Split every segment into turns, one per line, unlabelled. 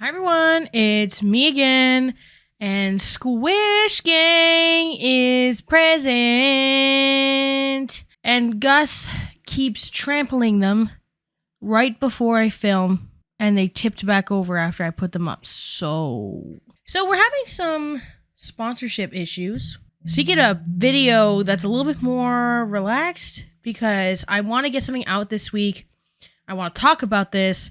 Hi everyone, it's me again, and Squish Gang is present. And Gus keeps trampling them right before I film, and they tipped back over after I put them up. So we're having some sponsorship issues. So you get a video that's a little bit more relaxed because I want to get something out this week. I want to talk about this,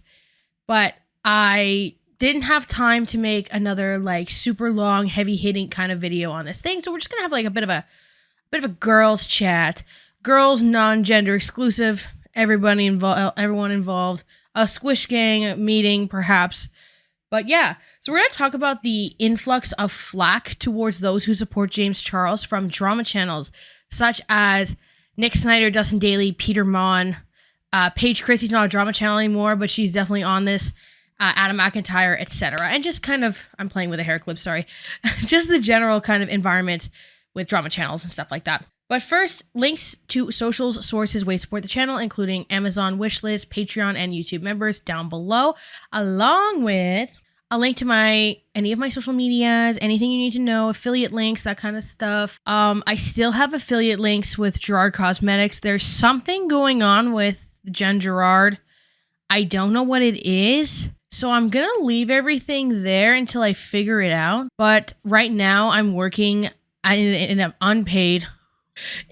but I didn't have time to make another like super long, heavy hitting kind of video on this thing. So we're just gonna have like a bit of a girls chat, girls non-gender exclusive, everyone involved, a Squish Gang meeting perhaps. But yeah, so we're gonna talk about the influx of flack towards those who support James Charles from drama channels such as Nick Snyder, Dustin Daly, Peter Mon, Paige Christie's not a drama channel anymore, but she's definitely on this. Adam McIntyre, etc. And just kind of, I'm playing with a hair clip, sorry. Just the general kind of environment with drama channels and stuff like that. But first, links to socials, sources, ways to support the channel, including Amazon wishlist, Patreon, and YouTube members down below, along with a link to any of my social medias, anything you need to know, affiliate links, that kind of stuff. I still have affiliate links with Gerard Cosmetics. There's something going on with Jen Gerard. I don't know what it is. So I'm going to leave everything there until I figure it out. But right now I'm working in an unpaid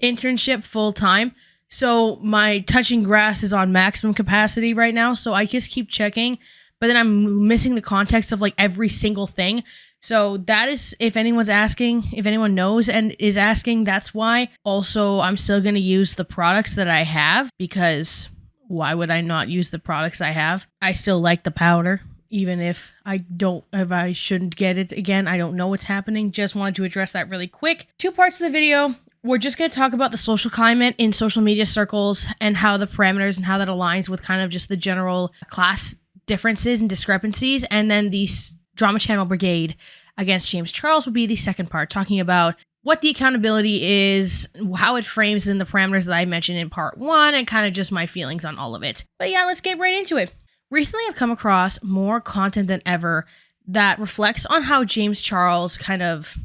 internship full time. So my touching grass is on maximum capacity right now. So I just keep checking. But then I'm missing the context of like every single thing. So that is, if anyone's asking, if anyone knows and is asking, that's why. Also, I'm still going to use the products that I have because why would I not use the products I have? I still like the powder, even if I shouldn't get it again. I don't know what's happening. Just wanted to address that really quick. 2 parts of the video. We're just going to talk about the social climate in social media circles and how the parameters and how that aligns with kind of just the general class differences and discrepancies. And then the drama channel Brigade against James Charles will be the second part, talking about what the accountability is, how it frames in the parameters that I mentioned in part 1, and kind of just my feelings on all of it. But yeah, let's get right into it. Recently, I've come across more content than ever that reflects on how James Charles kind of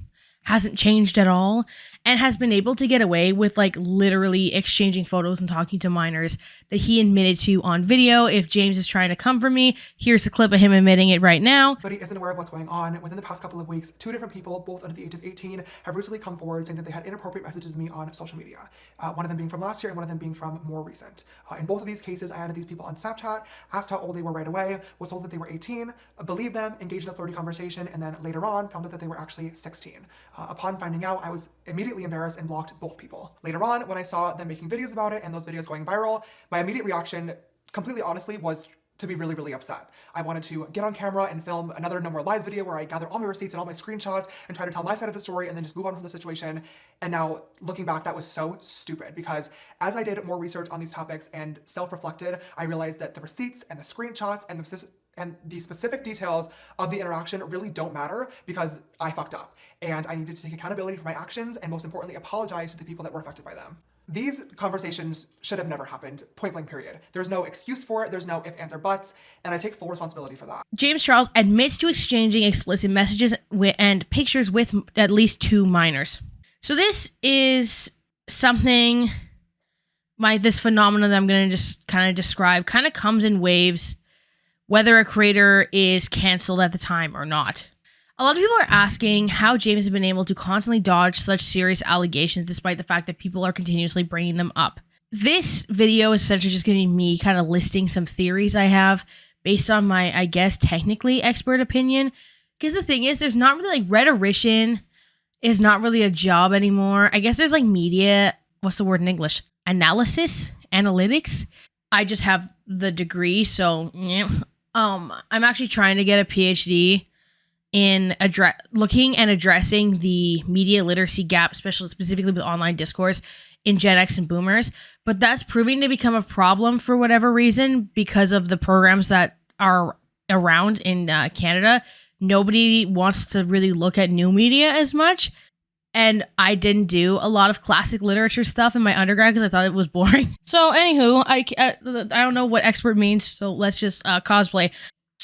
hasn't changed at all and has been able to get away with like literally exchanging photos and talking to minors that he admitted to on video. If James is trying to come for me, here's a clip of him admitting it right now.
But he isn't aware of what's going on. Within the past couple of weeks, 2 different people, both under the age of 18, have recently come forward saying that they had inappropriate messages with me on social media. One of them being from last year and one of them being from more recent. In both of these cases, I added these people on Snapchat, asked how old they were right away, was told that they were 18, believed them, engaged in a flirty conversation, and then later on found out that they were actually 16. Upon finding out, I was immediately embarrassed and blocked both people. Later on, when I saw them making videos about it and those videos going viral, my immediate reaction, completely honestly, was to be really, really upset. I wanted to get on camera and film another No More Lies video where I gather all my receipts and all my screenshots and try to tell my side of the story and then just move on from the situation. And now, looking back, that was so stupid because as I did more research on these topics and self-reflected, I realized that the receipts and the screenshots and the specific details of the interaction really don't matter because I fucked up. And I needed to take accountability for my actions and most importantly, apologize to the people that were affected by them. These conversations should have never happened, point blank period. There's no excuse for it, there's no ifs, ands, or buts, and I take full responsibility for that.
James Charles admits to exchanging explicit messages and pictures with at least 2 minors. So this is something, this phenomenon that I'm going to just kind of describe, kind of comes in waves, whether a creator is canceled at the time or not. A lot of people are asking how James has been able to constantly dodge such serious allegations despite the fact that people are continuously bringing them up. This video is essentially just going to be me kind of listing some theories I have based on my, I guess, technically expert opinion. Because the thing is, there's not really like rhetorician is not really a job anymore. I guess there's like media, what's the word in English? Analytics. I just have the degree, so yeah. I'm actually trying to get a PhD in looking and addressing the media literacy gap, especially specifically with online discourse in Gen X and Boomers. But that's proving to become a problem for whatever reason because of the programs that are around in Canada. Nobody wants to really look at new media as much. And I didn't do a lot of classic literature stuff in my undergrad because I thought it was boring. So anywho, I don't know what expert means, so let's just cosplay.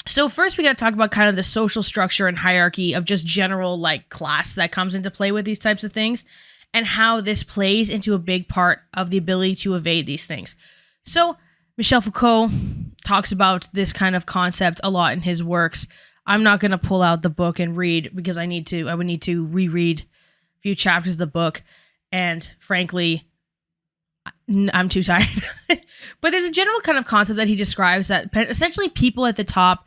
So first we got to talk about kind of the social structure and hierarchy of just general like class that comes into play with these types of things, and how this plays into a big part of the ability to evade these things. So Michel Foucault talks about this kind of concept a lot in his works. I'm not going to pull out the book and read because I would need to reread a few chapters of the book. And frankly, I'm too tired. But there's a general kind of concept that he describes that essentially people at the top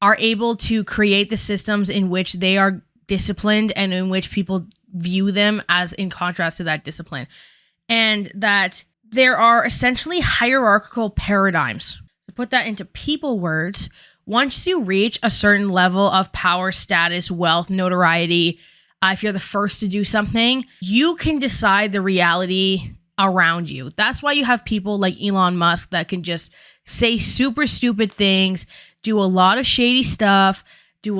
are able to create the systems in which they are disciplined and in which people view them as in contrast to that discipline. And that there are essentially hierarchical paradigms. To put that into people words, once you reach a certain level of power, status, wealth, notoriety, if you're the first to do something, you can decide the reality around you. That's why you have people like Elon Musk that can just say super stupid things, do a lot of shady stuff, or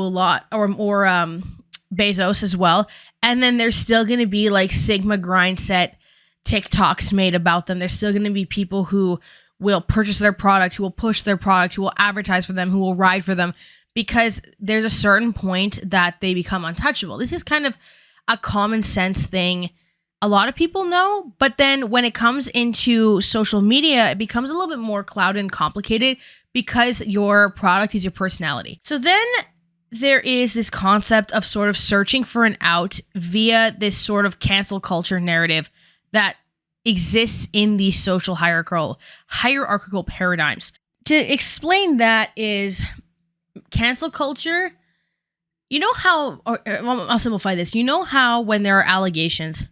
Bezos as well. And then there's still going to be like Sigma grind set TikToks made about them. There's still going to be people who will purchase their product, who will push their product, who will advertise for them, who will ride for them, because there's a certain point that they become untouchable. This is kind of a common sense thing a lot of people know, but then when it comes into social media, it becomes a little bit more clouded and complicated because your product is your personality. So then there is this concept of sort of searching for an out via this sort of cancel culture narrative that exists in these social hierarchical paradigms. To explain that is cancel culture. You know how, I'll simplify this. You know how when there are allegations,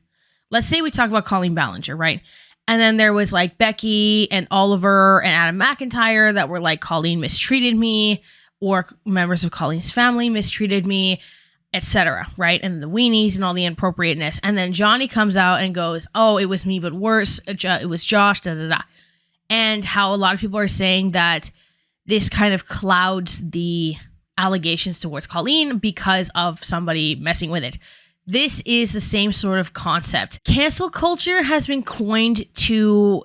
let's say we talk about Colleen Ballinger, right? And then there was like Becky and Oliver and Adam McIntyre that were like, Colleen mistreated me, or members of Colleen's family mistreated me, etc., right? And the weenies and all the inappropriateness. And then Johnny comes out and goes, oh, it was me, but worse. It was Josh, da da da. And how a lot of people are saying that this kind of clouds the allegations towards Colleen because of somebody messing with it. This is the same sort of concept. Cancel culture has been coined to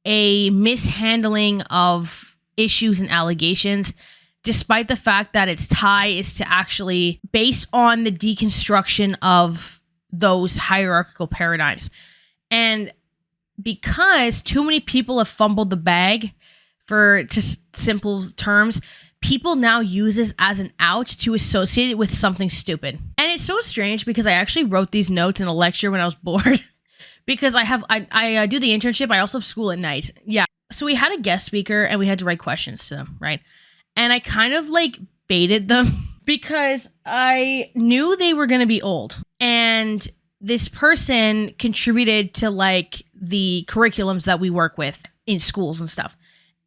a mishandling of issues and allegations, despite the fact that its tie is to actually based on the deconstruction of those hierarchical paradigms. And because too many people have fumbled the bag, for just simple terms, people now use this as an out to associate it with something stupid. And it's so strange because I actually wrote these notes in a lecture when I was bored because I do the internship. I also have school at night. Yeah. So we had a guest speaker and we had to write questions to them, right? And I kind of like baited them because I knew they were going to be old. And this person contributed to like the curriculums that we work with in schools and stuff.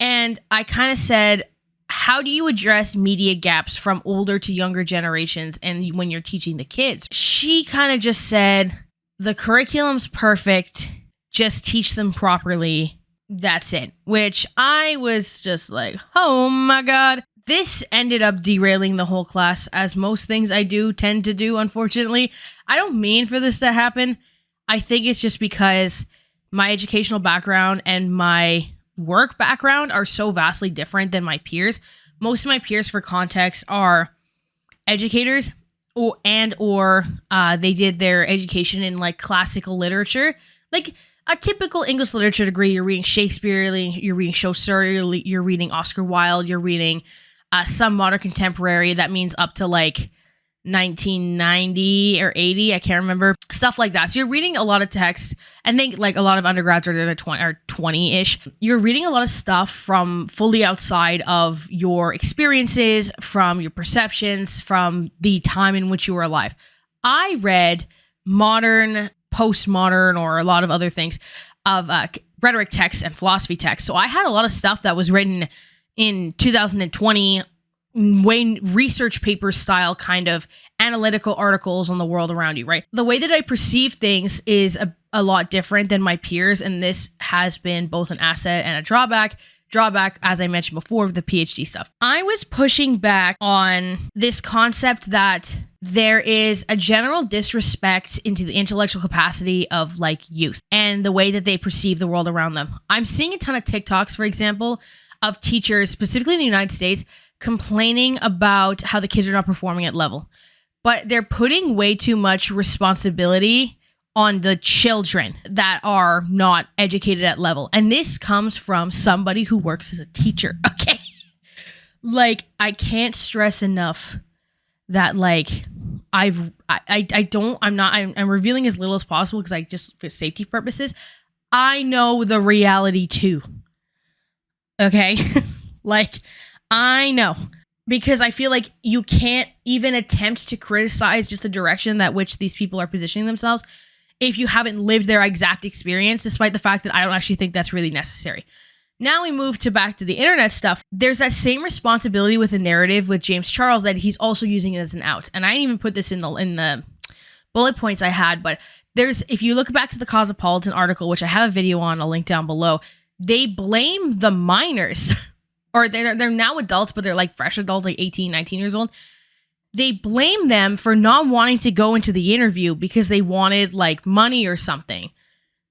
And I kind of said, how do you address media gaps from older to younger generations and when you're teaching the kids? She kind of just said, the curriculum's perfect. Just teach them properly. That's it. Which I was just like, oh my God. This ended up derailing the whole class, as most things I do tend to do, unfortunately. I don't mean for this to happen. I think it's just because my educational background and my work background are so vastly different than my peers. Most of my peers, for context, are educators or they did their education in like classical literature, like a typical English literature degree. You're reading Shakespeare, you're reading Chaucer, you're reading Oscar Wilde, you're reading some modern contemporary. That means up to like 1990 or 80, I can't remember, stuff like that. So you're reading a lot of text, and they like a lot of undergrads are at 20-ish. You're reading a lot of stuff from fully outside of your experiences, from your perceptions, from the time in which you were alive. I read modern, postmodern, or a lot of other things of rhetoric texts and philosophy texts. So I had a lot of stuff that was written in 2020, research paper style kind of analytical articles on the world around you, right? The way that I perceive things is a lot different than my peers, and this has been both an asset and a drawback. Drawback, as I mentioned before, with the PhD stuff. I was pushing back on this concept that there is a general disrespect into the intellectual capacity of like youth and the way that they perceive the world around them. I'm seeing a ton of TikToks, for example, of teachers, specifically in the United States, complaining about how the kids are not performing at level, but they're putting way too much responsibility on the children that are not educated at level. And this comes from somebody who works as a teacher, okay? Like, I can't stress enough that, like, I'm revealing as little as possible because I just, for safety purposes, I know the reality too. Okay? Like, I know. Because I feel like you can't even attempt to criticize just the direction that which these people are positioning themselves if you haven't lived their exact experience, despite the fact that I don't actually think that's really necessary. Now we move back to the internet stuff. There's that same responsibility with the narrative with James Charles that he's also using it as an out. And I didn't even put this in the bullet points I had, but if you look back to the Cosmopolitan article, which I have a video on, I'll link down below, they blame the minors, or they're now adults, but they're like fresh adults, like 18, 19 years old. They blame them for not wanting to go into the interview because they wanted like money or something.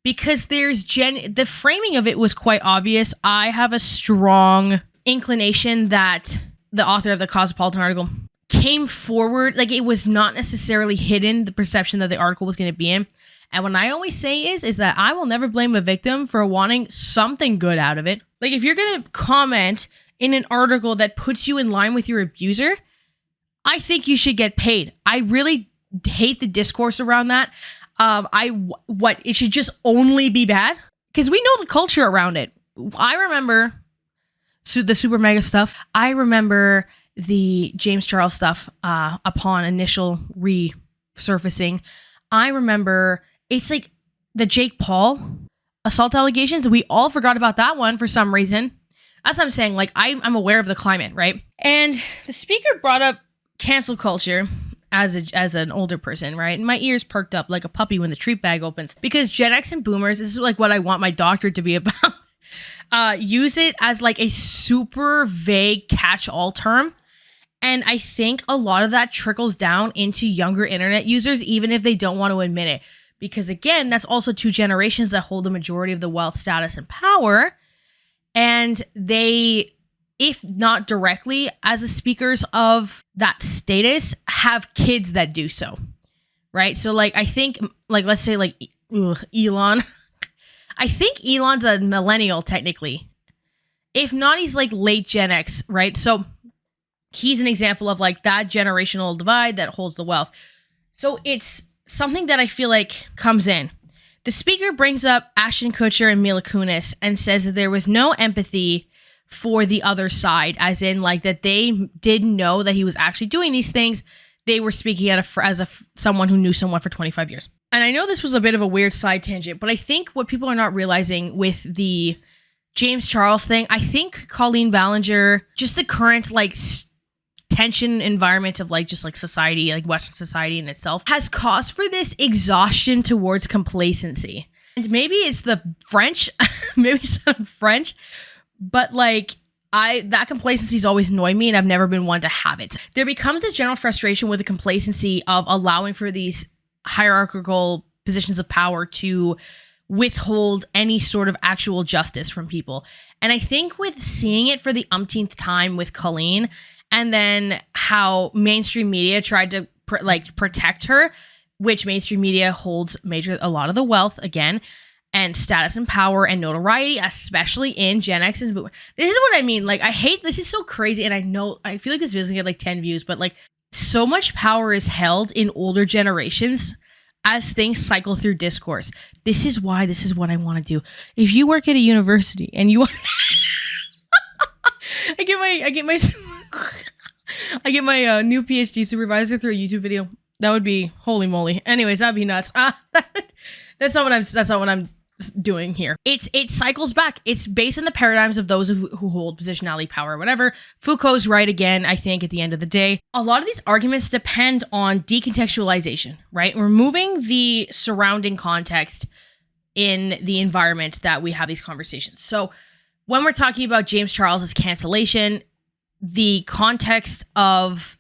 Because the framing of it was quite obvious. I have a strong inclination that the author of the Cosmopolitan article came forward, like it was not necessarily hidden, the perception that the article was going to be in. And what I always say is that I will never blame a victim for wanting something good out of it. Like, if you're going to comment in an article that puts you in line with your abuser, I think you should get paid. I really hate the discourse around that. It should just only be bad? Because we know the culture around it. I remember the super mega stuff. I remember the James Charles stuff upon initial resurfacing. I remember it's like the Jake Paul assault allegations. We all forgot about that one for some reason. That's what I'm saying. Like, I'm aware of the climate, right? And the speaker brought up cancel culture as an older person, right? And my ears perked up like a puppy when the treat bag opens. Because Gen X and boomers, this is like what I want my doctorate to be about. Use it as like a super vague catch-all term. And I think a lot of that trickles down into younger internet users, even if they don't want to admit it. Because again, that's also two generations that hold the majority of the wealth, status, and power. And they, if not directly as the speakers of that status, have kids that do so, right? So like, I think, like, let's say like Elon, I think Elon's a millennial technically. If not, he's like late Gen X, right? So he's an example of like that generational divide that holds the wealth. So it's something that I feel like comes in. The speaker brings up Ashton Kutcher and Mila Kunis and says that there was no empathy for the other side, as in like that they didn't know that he was actually doing these things. They were speaking as someone who knew someone for 25 years. And I know this was a bit of a weird side tangent, but I think what people are not realizing with the James Charles thing, I think Colleen Ballinger, just the current like tension environment of like just like society, like Western society in itself, has caused for this exhaustion towards complacency. And maybe it's the French, maybe it's not French, but like that complacency's always annoyed me and I've never been one to have it. There becomes this general frustration with the complacency of allowing for these hierarchical positions of power to withhold any sort of actual justice from people. And I think with seeing it for the umpteenth time with Colleen, and then how mainstream media tried to protect her, which mainstream media holds a lot of the wealth again, and status and power and notoriety, especially in Gen X and Boomer. This is what I mean. Like, I hate, this is so crazy. And I feel like this video doesn't get like 10 views, but like so much power is held in older generations as things cycle through discourse. This is what I want to do. If you work at a university and you want I get my new PhD supervisor through a YouTube video. That would be holy moly. Anyways, that'd be nuts. That's not what I'm doing here. It cycles back. It's based on the paradigms of those who hold positionality, power, whatever. Foucault's right again, I think, at the end of the day. A lot of these arguments depend on decontextualization, right? Removing the surrounding context in the environment that we have these conversations. So when we're talking about James Charles's cancellation, the context of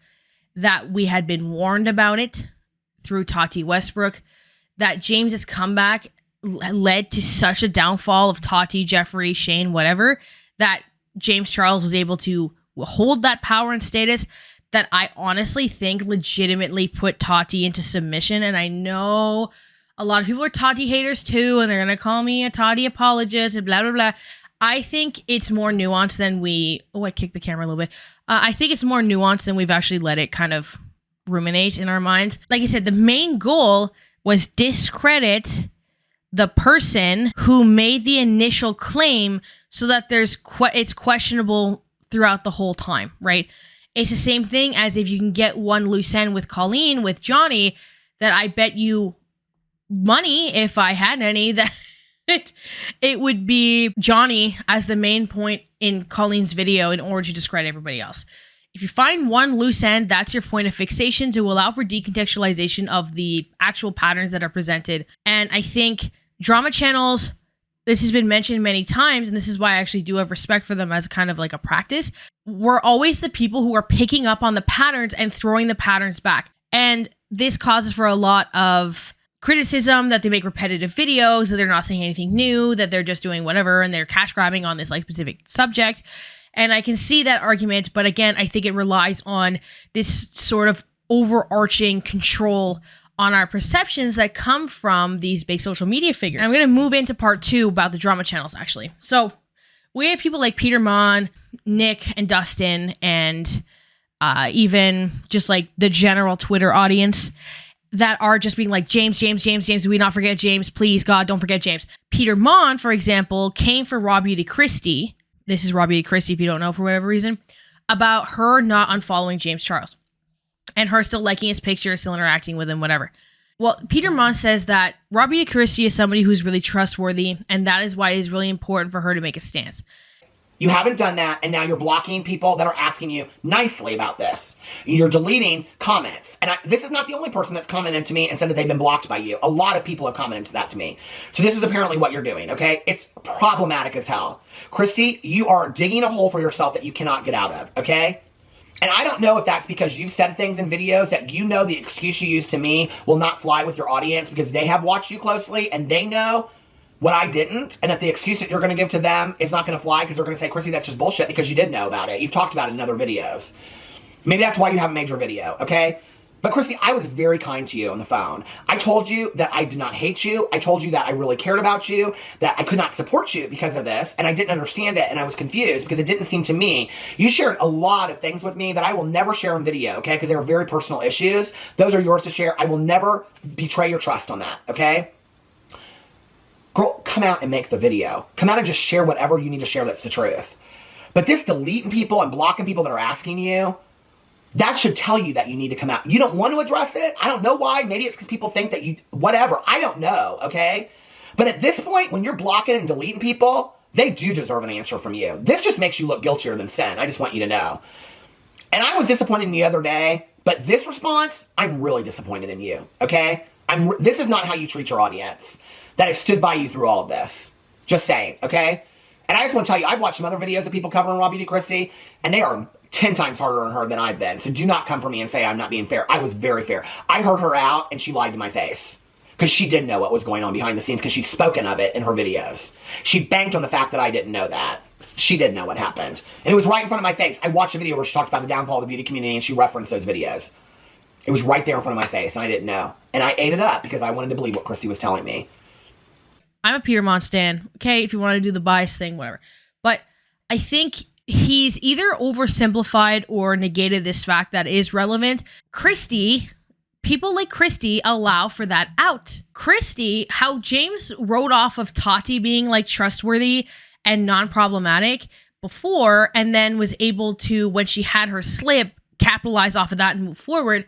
that we had been warned about it through Tati Westbrook, that James's comeback led to such a downfall of Tati, Jeffrey, Shane, whatever, that James Charles was able to hold that power and status that I honestly think legitimately put Tati into submission. And I know a lot of people are Tati haters too, and they're going to call me a Tati apologist and blah, blah, blah. I think it's more nuanced than I kicked the camera a little bit. I think it's more nuanced than we've actually let it kind of ruminate in our minds. Like I said, the main goal was discredit the person who made the initial claim so that it's questionable throughout the whole time, right? It's the same thing as if you can get one loose end with Colleen, with Johnny, that I bet you money, if I had any, that it would be Johnny as the main point in Colleen's video in order to discredit everybody else. If you find one loose end, that's your point of fixation to allow for decontextualization of the actual patterns that are presented. And I think drama channels, this has been mentioned many times, and this is why I actually do have respect for them as kind of like a practice. We're always the people who are picking up on the patterns and throwing the patterns back. And this causes for a lot of criticism that they make repetitive videos, that they're not saying anything new, that they're just doing whatever, and they're cash grabbing on this like specific subject. And I can see that argument, but again, I think it relies on this sort of overarching control on our perceptions that come from these big social media figures. And I'm going to move into part 2 about the drama channels, actually. So we have people like Peter Mon, Nick, and Dustin, and even just like the general Twitter audience that are just being like, James, do we not forget James? Please, God, don't forget James. Peter Mon, for example, came for Raw Beauty Christie. This is Raw Beauty Christie, if you don't know, for whatever reason, about her not unfollowing James Charles and her still liking his picture, still interacting with him, whatever. Well, Peter Mon says that Raw Beauty Christie is somebody who's really trustworthy, and that is why it is really important for her to make a stance.
You haven't done that, and now you're blocking people that are asking you nicely about this. You're deleting comments. And this is not the only person that's commented to me and said that they've been blocked by you. A lot of people have commented that to me. So this is apparently what you're doing, okay? It's problematic as hell. Christy, you are digging a hole for yourself that you cannot get out of, okay? And I don't know if that's because you've said things in videos that you know the excuse you use to me will not fly with your audience because they have watched you closely and they know what I didn't, and that the excuse that you're going to give to them is not going to fly because they're going to say, Chrissy, that's just bullshit because you did know about it. You've talked about it in other videos. Maybe that's why you haven't made your video, okay? But Chrissy, I was very kind to you on the phone. I told you that I did not hate you. I told you that I really cared about you, that I could not support you because of this, and I didn't understand it, and I was confused because it didn't seem to me. You shared a lot of things with me that I will never share in video, okay? Because they were very personal issues. Those are yours to share. I will never betray your trust on that, okay? Girl, come out and make the video. Come out and just share whatever you need to share that's the truth. But this deleting people and blocking people that are asking you, that should tell you that you need to come out. You don't want to address it. I don't know why. Maybe it's because people think that you, whatever. I don't know, okay? But at this point, when you're blocking and deleting people, they do deserve an answer from you. This just makes you look guiltier than sin. I just want you to know. And I was disappointed in the other day, but this response, I'm really disappointed in you, okay? This is not how you treat your audience that has stood by you through all of this. Just saying, okay? And I just want to tell you, I've watched some other videos of people covering Raw Beauty Christie, and they are 10 times harder on her than I've been. So do not come for me and say I'm not being fair. I was very fair. I heard her out, and she lied to my face. Because she did know what was going on behind the scenes, because she's spoken of it in her videos. She banked on the fact that I didn't know that. She did know what happened. And it was right in front of my face. I watched a video where she talked about the downfall of the beauty community, and she referenced those videos. It was right there in front of my face, and I didn't know. And I ate it up, because I wanted to believe what Christy was telling me.
I'm a Peter Mon stan. Okay, if you want to do the bias thing, whatever. But I think he's either oversimplified or negated this fact that is relevant. Christy, people like Christy allow for that out. Christy, how James wrote off of Tati being like trustworthy and non-problematic before, and then was able to, when she had her slip, capitalize off of that and move forward.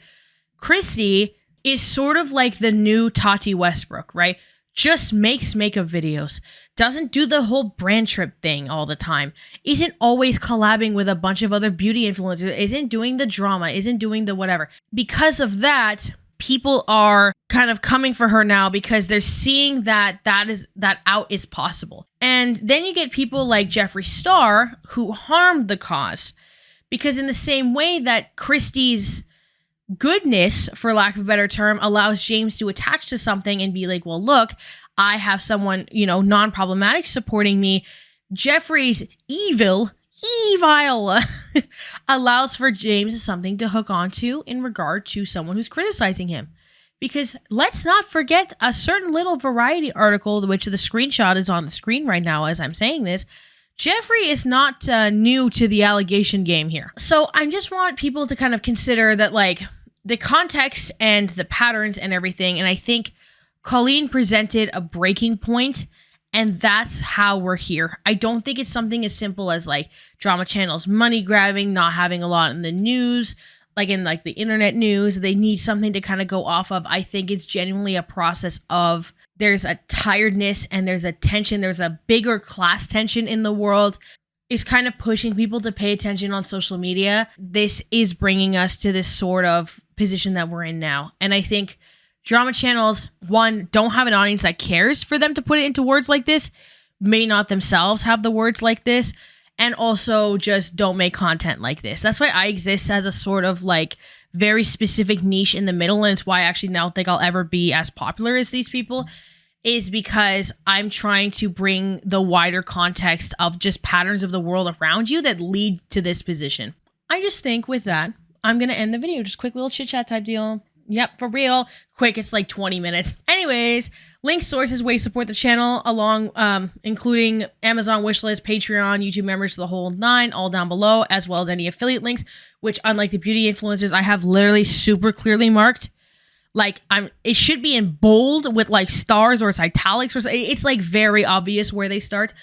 Christy is sort of like the new Tati Westbrook, right? Just makes makeup videos, doesn't do the whole brand trip thing all the time, isn't always collabing with a bunch of other beauty influencers, isn't doing the drama, isn't doing the whatever. Because of that, people are kind of coming for her now because they're seeing that out is possible. And then you get people like Jeffree Star who harmed the cause, because in the same way that Christie's goodness, for lack of a better term, allows James to attach to something and be like, well, look, I have someone, non-problematic supporting me. Jeffree's evil, evil allows for James something to hook onto in regard to someone who's criticizing him. Because let's not forget a certain little Variety article, which the screenshot is on the screen right now as I'm saying this. Jeffrey is not new to the allegation game here. So I just want people to kind of consider that, like, the context and the patterns and everything. And I think Colleen presented a breaking point, and that's how we're here. I don't think it's something as simple as, like, drama channels money grabbing, not having a lot in the news, like in like the internet news. They need something to kind of go off of. I think it's genuinely a process of there's a tiredness and there's a tension. There's a bigger class tension in the world. Is kind of pushing people to pay attention on social media. This is bringing us to this sort of position that we're in now. And I think drama channels, one, don't have an audience that cares for them to put it into words like this, may not themselves have the words like this, and also just don't make content like this. That's why I exist as a sort of like very specific niche in the middle, and it's why I actually don't think I'll ever be as popular as these people, is because I'm trying to bring the wider context of just patterns of the world around you that lead to this position. I just think with that, I'm going to end the video. Just quick little chit chat type deal. Yep, for real. Quick, it's like 20 minutes. Anyways, links, sources, ways to support the channel, along including Amazon wishlist, Patreon, YouTube members, the whole 9, all down below, as well as any affiliate links, which unlike the beauty influencers, I have literally super clearly marked. Like, it should be in bold with like stars or it's italics or it's like very obvious where they start.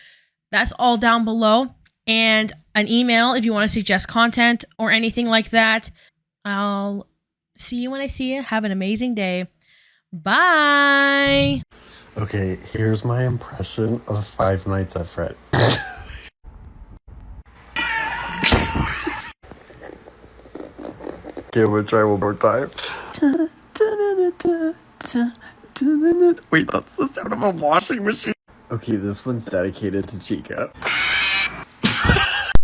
That's all down below. And an email if you want to suggest content or anything like that. I'll see you when I see you. Have an amazing day. Bye.
Okay, here's my impression of Five Nights at Freddy's. Okay, we'll try one more time. Wait, that's the sound of a washing machine. Okay, this one's dedicated to Chica.